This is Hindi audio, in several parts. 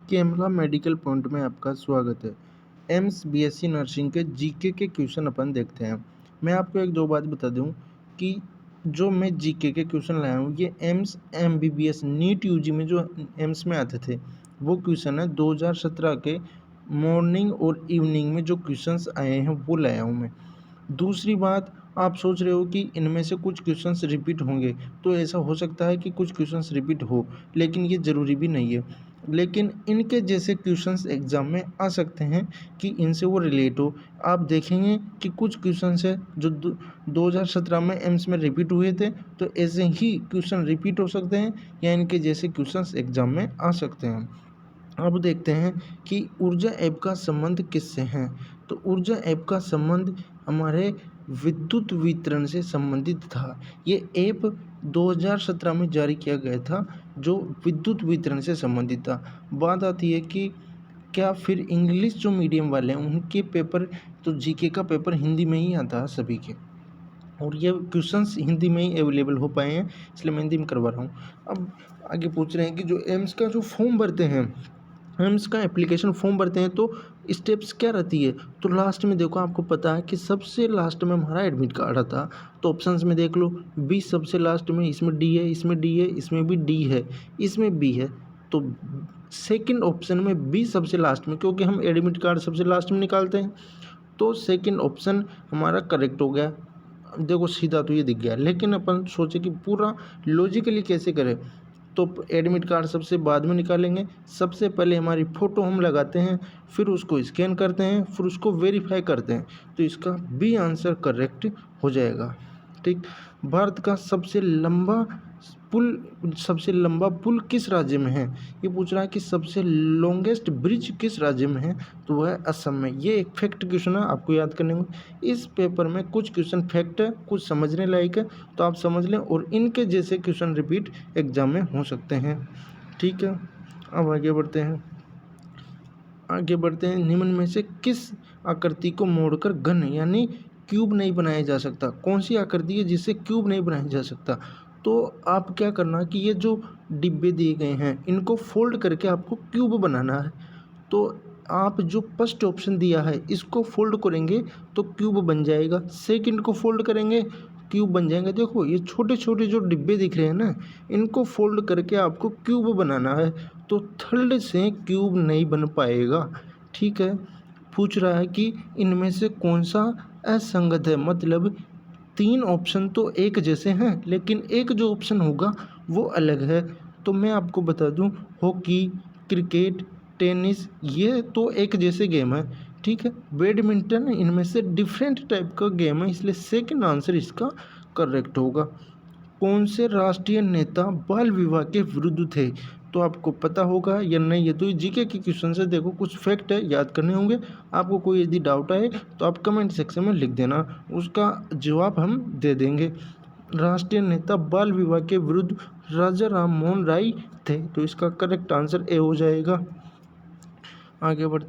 कैमरा मेडिकल पॉइंट में आपका स्वागत है। एम्स बीएससी नर्सिंग के जीके के क्वेश्चन अपन देखते हैं। मैं आपको एक दो बात बता दूं कि जो मैं जीके के क्वेश्चन लाया हूँ ये एम्स एमबीबीएस नीट यूजी में जो एम्स में आते थे वो क्वेश्चन है 2017 के मॉर्निंग और इवनिंग में जो क्वेश्चंस आए हैं वो लाया हूँ मैं। दूसरी बात, आप सोच रहे हो कि इनमें से कुछ क्वेश्चंस रिपीट होंगे, तो ऐसा हो सकता है कि कुछ क्वेश्चंस रिपीट हो, लेकिन ये ज़रूरी भी नहीं है। लेकिन इनके जैसे क्वेश्चंस एग्ज़ाम में आ सकते हैं कि इनसे वो रिलेट हो। आप देखेंगे कि कुछ क्वेश्चंस है जो 2017 में एम्स में रिपीट हुए थे, तो ऐसे ही क्वेश्चन रिपीट हो सकते हैं या इनके जैसे क्वेश्चंस एग्ज़ाम में आ सकते हैं। अब देखते हैं कि ऊर्जा ऐप का संबंध किससे है। तो ऊर्जा ऐप का संबंध हमारे विद्युत वितरण से संबंधित था। ये ऐप 2017 में जारी किया गया था जो विद्युत वितरण से संबंधित था। बात आती है कि क्या फिर इंग्लिश जो मीडियम वाले हैं उनके पेपर, तो जीके का पेपर हिंदी में ही आता है सभी के, और ये क्वेश्चंस हिंदी में ही अवेलेबल हो पाए हैं, इसलिए मैं हिंदी में करवा रहा हूँ। अब आगे पूछ रहे हैं कि जो एम्स का जो फॉर्म भरते हैं, एम्स का एप्लीकेशन फॉर्म भरते हैं तो स्टेप्स क्या रहती है। तो लास्ट में देखो, आपको पता है कि सबसे लास्ट में हमारा एडमिट कार्ड आता। तो ऑप्शंस में देख लो, बी सबसे लास्ट में, इसमें डी है, इसमें डी है, इसमें भी डी है, इसमें बी है। तो सेकंड ऑप्शन में बी सबसे लास्ट में, क्योंकि हम एडमिट कार्ड सबसे लास्ट में निकालते हैं, तो सेकंड ऑप्शन हमारा करेक्ट हो गया। देखो सीधा तो ये दिख गया, लेकिन अपन सोचे कि पूरा लॉजिकली कैसे करें। तो एडमिट कार्ड सबसे बाद में निकालेंगे। सबसे पहले हमारी फ़ोटो हम लगाते हैं, फिर उसको स्कैन करते हैं, फिर उसको वेरीफाई करते हैं। तो इसका बी आंसर करेक्ट हो जाएगा। ठीक। भारत का सबसे लंबा पुल किस राज्य में है। ये पूछ रहा है कि सबसे लॉन्गेस्ट ब्रिज किस राज्य में है, तो वह है असम में। ये एक फैक्ट क्वेश्चन है, आपको याद करने में। इस पेपर में कुछ क्वेश्चन फैक्ट है, कुछ समझने लायक है, तो आप समझ लें, और इनके जैसे क्वेश्चन रिपीट एग्जाम में हो सकते हैं। ठीक है, अब आगे बढ़ते हैं। निम्न में से किस आकृति को मोड़कर घन यानी क्यूब नहीं बनाया जा सकता। कौन सी आकृति है जिससे क्यूब नहीं बनाया जा सकता। तो आप क्या करना कि ये जो डिब्बे दिए गए हैं इनको फोल्ड करके आपको क्यूब बनाना है। तो आप जो फर्स्ट ऑप्शन दिया है इसको फोल्ड करेंगे तो क्यूब बन जाएगा, सेकंड को फोल्ड करेंगे क्यूब बन जाएंगे। देखो ये छोटे छोटे जो डिब्बे दिख रहे हैं ना, इनको फोल्ड करके आपको क्यूब बनाना है, तो थर्ड से क्यूब नहीं बन पाएगा। ठीक है। पूछ रहा है कि इनमें से कौन सा असंगत है, मतलब तीन ऑप्शन तो एक जैसे हैं लेकिन एक जो ऑप्शन होगा वो अलग है। तो मैं आपको बता दूं, हॉकी, क्रिकेट, टेनिस ये तो एक जैसे गेम है। ठीक है। बैडमिंटन इनमें से डिफरेंट टाइप का गेम है, इसलिए सेकंड आंसर इसका करेक्ट होगा। कौन से राष्ट्रीय नेता बाल विवाह के विरुद्ध थे। तो आपको पता होगा या नहीं, ये तो जीके की क्वेश्चन से। देखो कुछ फैक्ट है, याद करने होंगे आपको। कोई यदि डाउट आए तो आप कमेंट सेक्शन में लिख देना, उसका जवाब हम दे देंगे। राष्ट्रीय नेता बाल विवाह के विरुद्ध राजा राम मोहन राय थे, तो इसका करेक्ट आंसर ए हो जाएगा। आगे बढ़,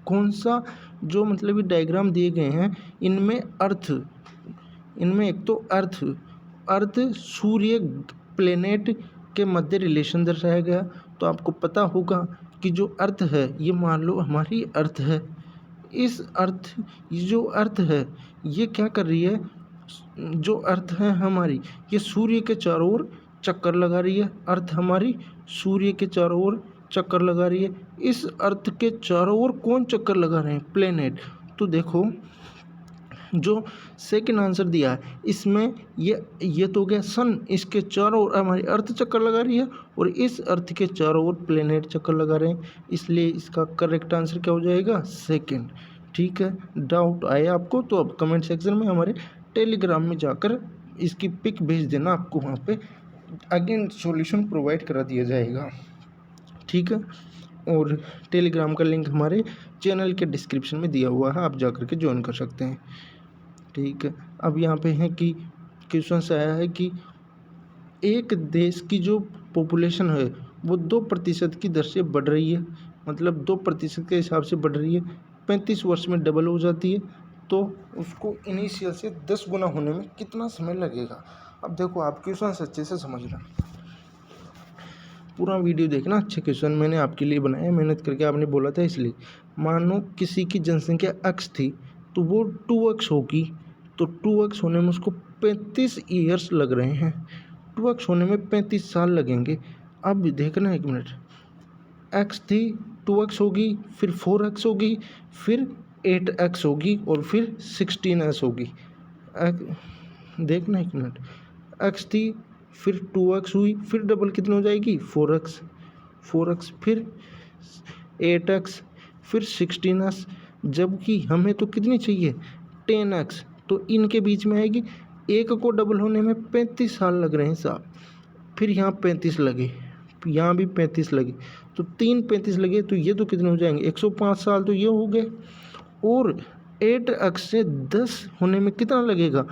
कौन सा जो मतलब ये डायग्राम दिए गए हैं इनमें एक तो अर्थ सूर्य प्लेनेट के मध्य रिलेशन दर्शाया गया। तो आपको पता होगा कि जो अर्थ है ये मान लो हमारी अर्थ है। ये जो अर्थ है ये क्या कर रही है, जो अर्थ है हमारी ये सूर्य के चारों ओर चक्कर लगा रही है। अर्थ हमारी सूर्य के चारों ओर चक्कर लगा रही है। इस अर्थ के चारों ओर कौन चक्कर लगा रहे हैं, प्लेनेट। तो देखो जो सेकंड आंसर दिया है इसमें ये तो हो गया सन, इसके चारों ओर हमारी अर्थ चक्कर लगा रही है और इस अर्थ के चारों ओर प्लेनेट चक्कर लगा रहे हैं, इसलिए इसका करेक्ट आंसर क्या हो जाएगा, सेकंड। ठीक है। डाउट आए आपको तो अब कमेंट सेक्शन में हमारे टेलीग्राम में जाकर इसकी पिक भेज देना, आपको वहाँ पे अगेन सॉल्यूशन प्रोवाइड करा दिया जाएगा। ठीक है। और टेलीग्राम का लिंक हमारे चैनल के डिस्क्रिप्शन में दिया हुआ है, आप जाकर के ज्वाइन कर सकते हैं। ठीक है। अब यहाँ पे है कि क्वेश्चन आया है कि एक देश की जो पॉपुलेशन है वो 2% की दर से बढ़ रही है, मतलब 2% के हिसाब से बढ़ रही है, 35 वर्ष में डबल हो जाती है, तो उसको इनिशियल से 10 गुना होने में कितना समय लगेगा। अब देखो आप क्वेश्चन अच्छे से समझना। पूरा वीडियो देखना, अच्छे क्वेश्चन मैंने आपके लिए बनाए, मेहनत करके आपने बोला था इसलिए। मानो किसी की जनसंख्या x थी तो वो 2x होगी, तो 2x होने में उसको 35 ईयर्स लग रहे हैं, 2x होने में 35 साल लगेंगे। अब देखना 1 मिनट, x थी 2x होगी, फिर 4x होगी, फिर 8x होगी और फिर 16s होगी। देखना 1 मिनट, x थी फिर 2x हुई, फिर डबल कितनी हो जाएगी 4x, 4x फिर 8x फिर 16s, जबकि हमें तो कितनी चाहिए 10x, तो इनके बीच में आएगी। एक को डबल होने में 35 साल लग रहे हैं साहब, फिर यहाँ 35 लगे, यहाँ भी 35 लगे, तो 35 लगे, तो ये तो कितने हो जाएंगे 105 साल, तो ये हो गए। और 8x से 10 होने में कितना लगेगा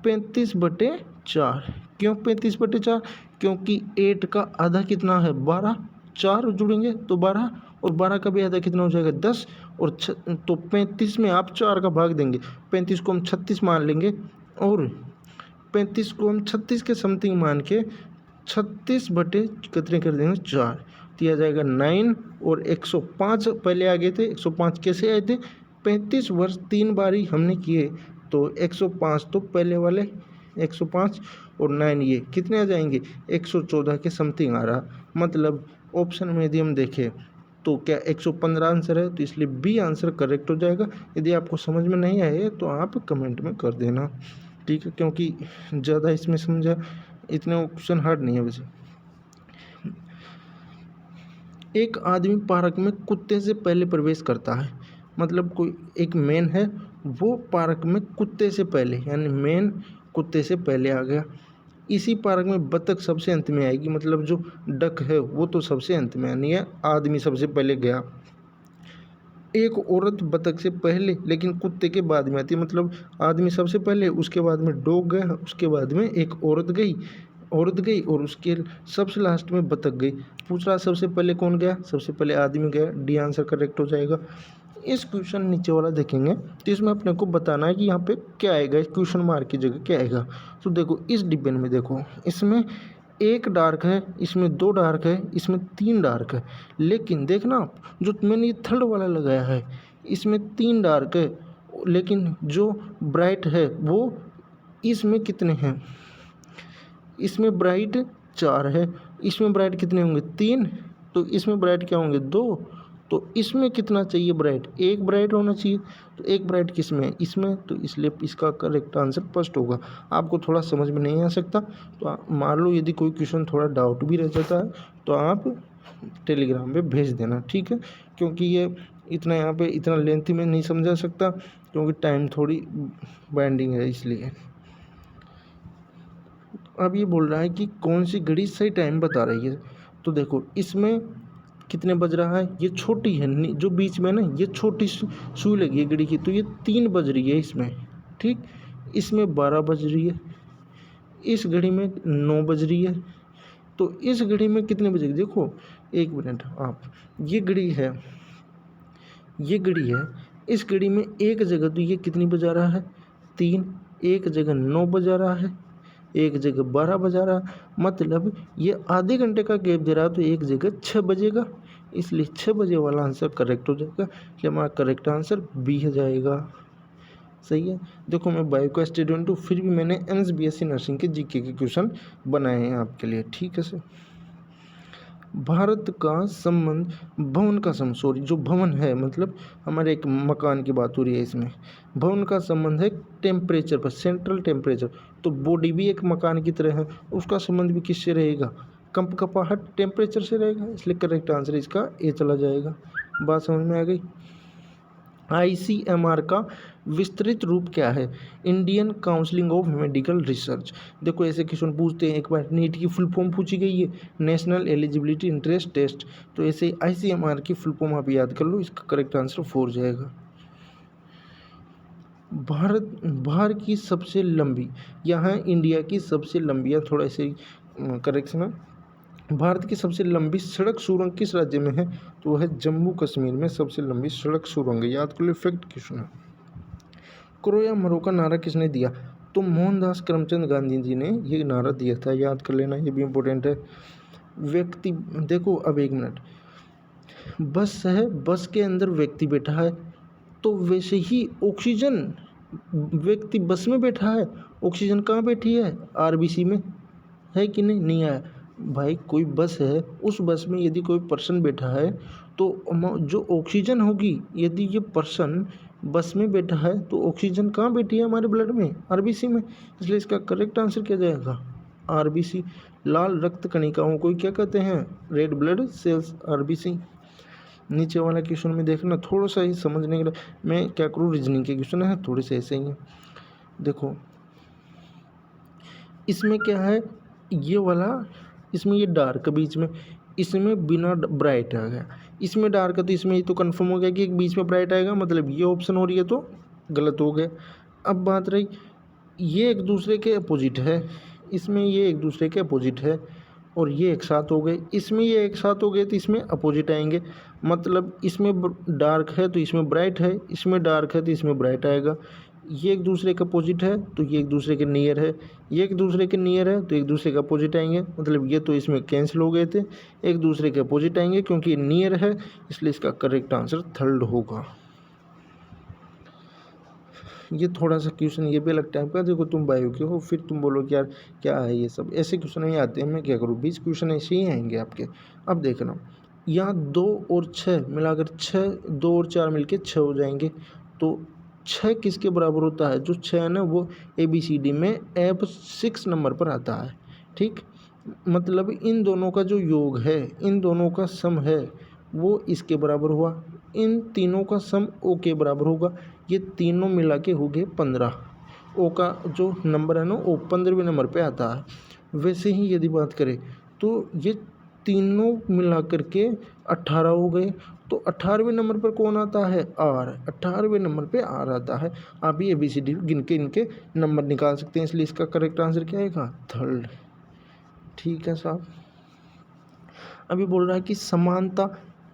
35/4। क्यों 35/4? क्योंकि 8 का आधा कितना है 12, 4 जुड़ेंगे तो 12, और 12 का भी आधा कितना हो जाएगा 10, और तो 35 में आप 4 का भाग देंगे, 35 को हम 36 मान लेंगे, और 35 को हम 36 के समथिंग मान के 36 बटे कितने कर देंगे 4, दिया जाएगा 9, और 105 पहले आ गए थे, 105 कैसे आए थे 35 वर्ष 3 बारी हमने किए, तो 105 तो पहले वाले 105 और 9 ये कितने आ जाएंगे 114 के समथिंग आ रहा। मतलब ऑप्शन में यदि हम देखें तो क्या 115 आंसर है, तो इसलिए बी आंसर करेक्ट हो जाएगा। यदि आपको समझ में नहीं आए तो आप कमेंट में कर देना, ठीक है, क्योंकि ज़्यादा इसमें समझा, इतने ऑप्शन हार्ड नहीं है वैसे। एक आदमी पार्क में कुत्ते से पहले प्रवेश करता है, मतलब कोई एक मैन है, वो पार्क में कुत्ते से पहले, यानी मैन कुत्ते से पहले आ गया। इसी पार्क में बतख सबसे अंत में आएगी, मतलब जो डक है वो तो सबसे अंत में आनी है, आदमी सबसे पहले गया। एक औरत बतख से पहले लेकिन कुत्ते के बाद में आती है, मतलब आदमी सबसे पहले, उसके बाद में डॉग गया, उसके बाद में एक औरत गई और उसके सबसे लास्ट में बतख गई। पूछ रहा सबसे पहले कौन गया, सबसे पहले आदमी गया, डी आंसर करेक्ट हो जाएगा। इस क्वेश्चन नीचे वाला देखेंगे तो इसमें अपने को बताना है कि यहाँ पे क्या आएगा, इस क्वेश्चन मार्क की जगह क्या आएगा। तो देखो इस डिब्बे में देखो, इसमें एक डार्क है, इसमें 2 डार्क है, इसमें 3 डार्क है, लेकिन देखना आप जो मैंने ये थर्ड वाला लगाया है इसमें 3 डार्क है, लेकिन जो ब्राइट है वो इसमें कितने हैं, इसमें ब्राइट 4 है, इसमें ब्राइट कितने होंगे 3, तो इसमें ब्राइट क्या होंगे 2, तो इसमें कितना चाहिए ब्राइट, एक ब्राइट होना चाहिए, तो एक ब्राइट किस में है इसमें, तो इसलिए इसका करेक्ट आंसर फर्स्ट होगा। आपको थोड़ा समझ में नहीं आ सकता तो मान लो यदि कोई क्वेश्चन थोड़ा डाउट भी रह जाता है तो आप टेलीग्राम पे भेज देना, ठीक है, क्योंकि ये इतना यहाँ पे इतना लेंथी में नहीं समझा सकता, क्योंकि टाइम थोड़ी बाइंडिंग है इसलिए। अब ये बोल रहा है कि कौन सी घड़ी सही टाइम बता रही है, तो देखो इसमें कितने बज रहा है, ये छोटी है जो बीच में ना, ये छोटी सुई लगी है घड़ी की, तो ये 3 बज रही है इसमें, ठीक, इसमें 12 बज रही है, इस घड़ी में 9 बज रही है, तो इस घड़ी में कितने बजेगी, देखो 1 मिनट आप, ये घड़ी है, ये घड़ी है, इस घड़ी में एक जगह तो ये कितनी बजा रहा है 3, एक जगह 9 बजा रहा है, एक जगह 12 बजा रहा, मतलब ये आधे घंटे का गैप दे रहा है, तो एक जगह 6 बजेगा, इसलिए 6 बजे वाला आंसर करेक्ट हो जाएगा, इसलिए हमारा करेक्ट आंसर बी हो जाएगा। सही है। देखो मैं बायो का स्टूडेंट हूँ, फिर भी मैंने MSBSC नर्सिंग के जीके के क्वेश्चन बनाए हैं आपके लिए, ठीक है सर। भारत का संबंध भवन का संबंध, सॉरी जो भवन है मतलब हमारे एक मकान की बात हो रही है, इसमें भवन का संबंध है टेम्परेचर पर, सेंट्रल टेम्परेचर, तो बॉडी भी एक मकान की तरह है, उसका संबंध भी किससे रहेगा, कंपकपाहट टेम्परेचर से रहेगा, इसलिए करेक्ट आंसर इसका ए चला जाएगा। बात समझ में आ गई। ICMR का विस्तृत रूप क्या है, Indian counselling of medical research. देखो ऐसे क्वेश्चन पूछते हैं, एक बार नीट की फुल फॉर्म पूछी गई है, नेशनल एलिजिबिलिटी इंटरेस्ट टेस्ट, तो ऐसे ICMR की फुल फॉर्म आप याद कर लो, इसका करेक्ट आंसर 4 जाएगा। भारत की सबसे लंबी, यहाँ इंडिया की सबसे लंबी, या थोड़ा ऐसे करेक्शन है, भारत की सबसे लंबी सड़क सुरंग किस राज्य में है, तो वह है जम्मू कश्मीर में सबसे लंबी सड़क सुरंग है, याद कर लो, फैक्ट क्वेश्चन है। करो या मरो का नारा किसने दिया, तो मोहनदास करमचंद गांधी जी ने ये नारा दिया था, याद कर लेना, ये भी इम्पोर्टेंट है। व्यक्ति, देखो अब एक मिनट, बस है, बस के अंदर व्यक्ति बैठा है, तो वैसे ही ऑक्सीजन, व्यक्ति बस में बैठा है, ऑक्सीजन कहाँ बैठी है, आरबीसी में, है कि नहीं, नहीं है भाई। कोई बस है, उस बस में यदि कोई पर्सन बैठा है तो जो ऑक्सीजन होगी, यदि ये पर्सन बस में बैठा है तो ऑक्सीजन कहाँ बैठी है, हमारे ब्लड में, आरबीसी में। इसलिए इसका करेक्ट आंसर क्या जाएगा, आरबीसी। लाल रक्त कणिकाओं को क्या कहते हैं, रेड ब्लड सेल्स, आरबीसी। नीचे वाला क्वेश्चन में देखना, थोड़ा सा ही समझने के लिए मैं क्या करूँ, रीजनिंग के क्वेश्चन है, थोड़े से ऐसे ही हैं। देखो इसमें क्या है, ये वाला, इसमें ये डार्क बीच में, इसमें बिना ब्राइट आ गया, इसमें डार्क है, तो इसमें ये तो कंफर्म हो गया कि एक बीच में ब्राइट आएगा, मतलब ये ऑप्शन हो रही है तो गलत हो गया। अब बात रही, ये एक दूसरे के अपोजिट है, इसमें ये एक दूसरे के अपोजिट है, और ये एक साथ हो गए, इसमें ये एक साथ हो गए, तो इसमें अपोजिट आएंगे, मतलब इसमें डार्क है तो इसमें ब्राइट है, इसमें डार्क है तो इसमें ब्राइट आएगा। ये एक दूसरे के अपोजिट है तो ये एक दूसरे के नियर है, ये एक दूसरे के नियर है तो एक दूसरे के अपोजिट आएंगे, मतलब ये तो इसमें कैंसिल हो गए थे, एक दूसरे के अपोजिट आएंगे क्योंकि ये नियर है, इसलिए इसका करेक्ट आंसर थर्ड होगा। ये थोड़ा सा क्वेश्चन ये भी अलग टाइप का, देखो तुम बायो के हो, फिर तुम बोलो कि यार क्या है ये सब, ऐसे क्वेश्चन नहीं आते हैं, मैं क्या करूँ, 20 क्वेश्चन ऐसे ही आएंगे आपके। अब देखना, यहाँ 2 और 6 मिलाकर 6, 2 और 4 मिलके 6 हो जाएंगे, तो 6 किसके बराबर होता है, जो 6 है ना वो ABCD में F6 नंबर पर आता है, ठीक। मतलब इन दोनों का जो योग है, इन दोनों का सम है वो इसके बराबर हुआ, इन तीनों का सम O के बराबर होगा, ये तीनों मिला के हो गए 15। O का जो नंबर है ना वो 15वें नंबर पे आता है। वैसे ही यदि बात करें तो ये तीनों मिला करके 18 हो गए, तो 18वें नंबर पर कौन आता है, R, 18वें नंबर पे R आता है। आप ये ABCD गिन के इनके नंबर निकाल सकते हैं, इसलिए इसका करेक्ट आंसर क्या आएगा, थर्ड। ठीक है साहब। अभी बोल रहा है कि समानता,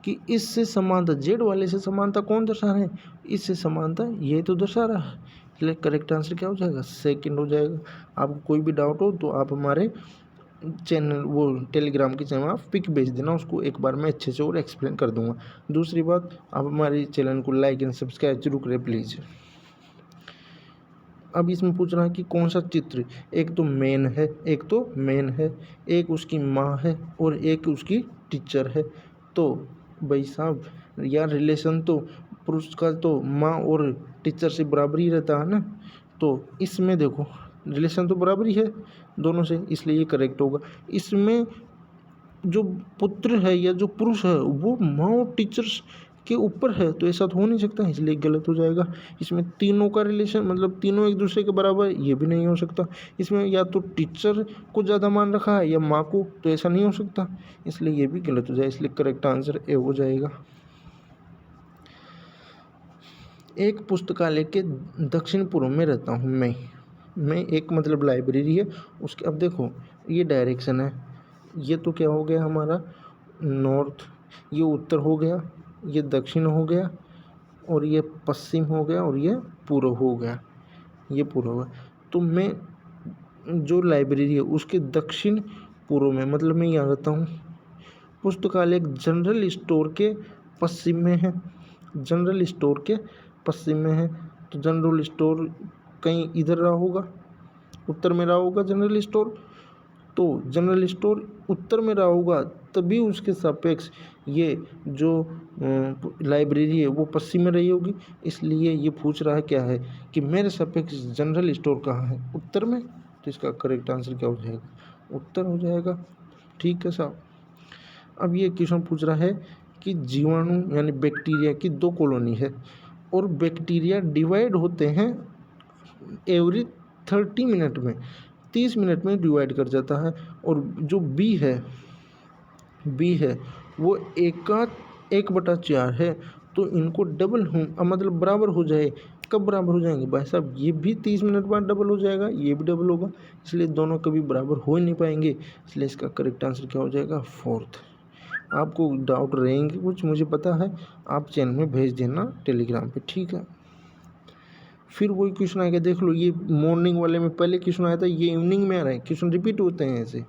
कि इससे समानता, जेड वाले से समानता कौन दर्शा रहे हैं, इससे समानता ये तो दर्शा रहा है, इसलिए करेक्ट आंसर क्या हो जाएगा, सेकंड हो जाएगा। आपको कोई भी डाउट हो तो आप हमारे चैनल, वो टेलीग्राम के चैनल आप पिक भेज देना, उसको एक बार मैं अच्छे से और एक्सप्लेन कर दूंगा। दूसरी बात, आप हमारे चैनल को लाइक एंड सब्सक्राइब जरूर करें प्लीज़। अब इसमें पूछ रहा है कि कौन सा चित्र, एक तो मेन है, एक तो मेन है, एक उसकी माँ है और एक उसकी टीचर है, तो भाई साहब यार रिलेशन तो पुरुष का तो माँ और टीचर से बराबर ही रहता है ना, तो इसमें देखो रिलेशन तो बराबर ही है दोनों से, इसलिए ये करेक्ट होगा। इसमें जो पुत्र है या जो पुरुष है वो माँ और टीचर्स के ऊपर है, तो ऐसा तो हो नहीं सकता, इसलिए गलत हो जाएगा। इसमें तीनों का रिलेशन, मतलब तीनों एक दूसरे के बराबर, ये भी नहीं हो सकता। इसमें या तो टीचर को ज़्यादा मान रखा है या माँ को, तो ऐसा नहीं हो सकता, इसलिए ये भी गलत हो जाए, इसलिए करेक्ट आंसर ए हो जाएगा। एक पुस्तकालय के दक्षिण पूर्व में रहता हूँ मैं एक मतलब लाइब्रेरी है उसके, अब देखो ये डायरेक्शन है, ये तो क्या हो गया हमारा नॉर्थ, ये उत्तर हो गया, ये दक्षिण हो गया, और ये पश्चिम हो गया, और ये पूर्व हो गया, ये पूर्व हो गया। तो मैं जो लाइब्रेरी है उसके दक्षिण पूर्व में, मतलब मैं यहाँ रहता हूँ। पुस्तकालय एक जनरल स्टोर के पश्चिम में है, जनरल स्टोर के पश्चिम में है, तो जनरल स्टोर कहीं इधर रहा होगा, उत्तर में रहा होगा जनरल स्टोर, तो जनरल स्टोर उत्तर में रहा होगा, तभी उसके सापेक्ष ये जो लाइब्रेरी है वो पश्चिम में रही होगी। इसलिए ये पूछ रहा है क्या है कि मेरे सापेक्ष जनरल स्टोर कहाँ है, उत्तर में, तो इसका करेक्ट आंसर क्या हो जाएगा, उत्तर हो जाएगा। ठीक है साहब। अब ये क्वेश्चन पूछ रहा है कि जीवाणु यानी बैक्टीरिया की 2 कॉलोनी है और बैक्टीरिया डिवाइड होते हैं एवरी 30 मिनट में, 30 मिनट में डिवाइड कर जाता है, और जो बी है वो 1/4 है, तो इनको डबल हो, मतलब बराबर हो जाए, कब बराबर हो जाएंगे भाई साहब, ये भी 30 मिनट बाद डबल हो जाएगा, ये भी डबल होगा, इसलिए दोनों कभी बराबर हो ही नहीं पाएंगे, इसलिए इसका करेक्ट आंसर क्या हो जाएगा, फोर्थ। आपको डाउट रहेंगे कुछ, मुझे पता है, आप चैनल में भेज देना टेलीग्राम पे, ठीक है। फिर वही क्वेश्चन आएगा, देख लो ये मॉर्निंग वाले में पहले क्वेश्चन आया था, ये इवनिंग में आ रहा है, क्वेश्चन रिपीट होते हैं ऐसे।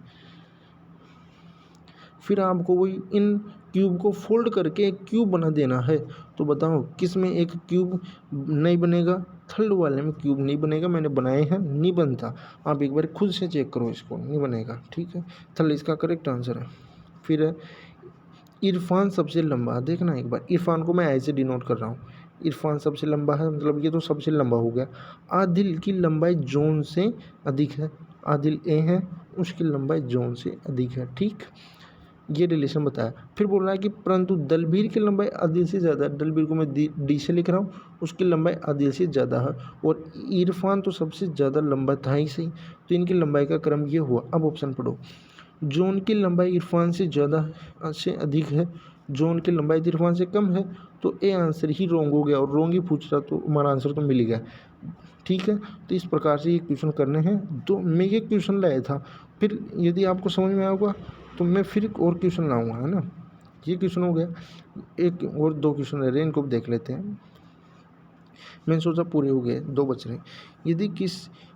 फिर आपको वही इन क्यूब को फोल्ड करके एक क्यूब बना देना है। तो बताओ किस में एक क्यूब नहीं बनेगा? थर्ड वाले में क्यूब नहीं बनेगा, मैंने बनाए हैं, नहीं बनता। आप एक बार खुद से चेक करो, इसको नहीं बनेगा, ठीक है। थर्ड इसका करेक्ट आंसर है। फिर है इरफान सबसे लंबा, देखना एक बार, इरफान को मैं ऐसे डिनोट कर रहा हूँ, इरफान सबसे लंबा है, मतलब ये तो सबसे लंबा हो गया। आदिल की लंबाई जॉन से अधिक है, आदिल ए है, उसकी लंबाई जॉन से अधिक है, ठीक, ये रिलेशन बताया। फिर बोल रहा है कि परंतु दलबीर की लंबाई आदिल से ज़्यादा है, दलबीर को मैं डी से लिख रहा हूँ, उसकी लंबाई आदिल से ज़्यादा है, और इरफान तो सबसे ज़्यादा लंबा था ही सही, तो इनकी लंबाई का क्रम ये हुआ। अब ऑप्शन पढ़ो, जॉन की लंबाई इरफान से ज़्यादा से अधिक है, जॉन की लंबाई इरफान से कम है, तो ए आंसर ही रॉन्ग हो गया, और रॉन्ग ही पूछ रहा तो हमारा आंसर तो मिल गया, ठीक है। तो इस प्रकार से ये क्वेश्चन करने हैं। तो मैं ये क्वेश्चन लाया था, फिर यदि आपको समझ में आएगा तो मैं फिर एक और क्वेश्चन लाऊंगा, है ना। ये क्वेश्चन हो गया, एक और दो क्वेश्चन रह रहे हैं, इनको भी देख लेते हैं। मैंने सोचा पूरे हो गए, दो बच रहे। यदि किस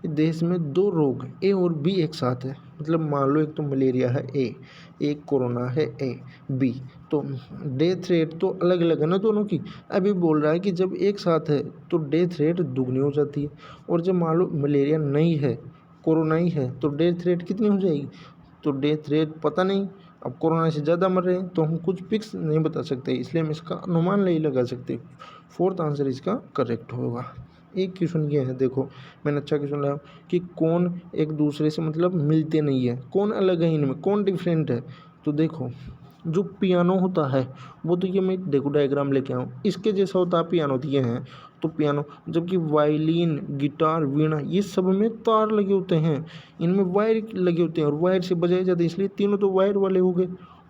देश में दो रोग ए और बी एक साथ है, मतलब मान लो एक तो मलेरिया है ए, एक कोरोना है ए बी, तो डेथ रेट तो अलग अलग है ना दोनों की। अभी बोल रहा है कि जब एक साथ है तो डेथ रेट दुगनी हो जाती है, और जब मान लो मलेरिया नहीं है, कोरोना ही है, तो डेथ रेट कितनी हो जाएगी? तो डेथ रेट पता नहीं, अब कोरोना से ज़्यादा मर रहे हैं, तो हम कुछ फिक्स नहीं बता सकते, इसलिए हम इसका अनुमान नहीं लगा सकते। फोर्थ आंसर इसका करेक्ट होगा। एक क्वेश्चन ये है, देखो मैंने अच्छा क्वेश्चन लाया कि कौन एक दूसरे से मतलब मिलते नहीं है, कौन अलग है इनमें, कौन डिफरेंट है। तो देखो जो पियानो होता है वो तो ये मैं देखो डायग्राम लेके आऊँ, इसके जैसा होता है पियानो, तो ये हैं तो पियानो, जबकि वायलिन, गिटार, वीणा ये सब में तार लगे होते हैं, इनमें वायर लगे होते हैं और वायर से बजाए जाते हैं, इसलिए तीनों तो वायर वाले हो गए।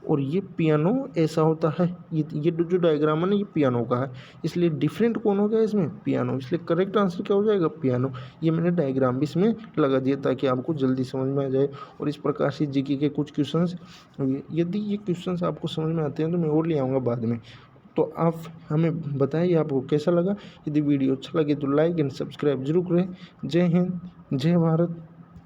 और ये पियानो ऐसा होता है, ये जो डायग्राम है ना ये पियानो का है, इसलिए डिफरेंट कौन हो गया इसमें? पियानो, इसलिए करेक्ट आंसर क्या हो जाएगा? पियानो। ये मैंने डायग्राम भी इसमें लगा दिया ताकि आपको जल्दी समझ में आ जाए। और इस प्रकार से जीके के कुछ क्वेश्चंस, यदि ये क्वेश्चंस आपको समझ में आते हैं तो मैं और ले आऊँगा बाद में। तो आप हमें बताइए आपको कैसा लगा। यदि वीडियो अच्छा लगे तो लाइक एंड सब्सक्राइब जरूर करें। जय हिंद, जय भारत।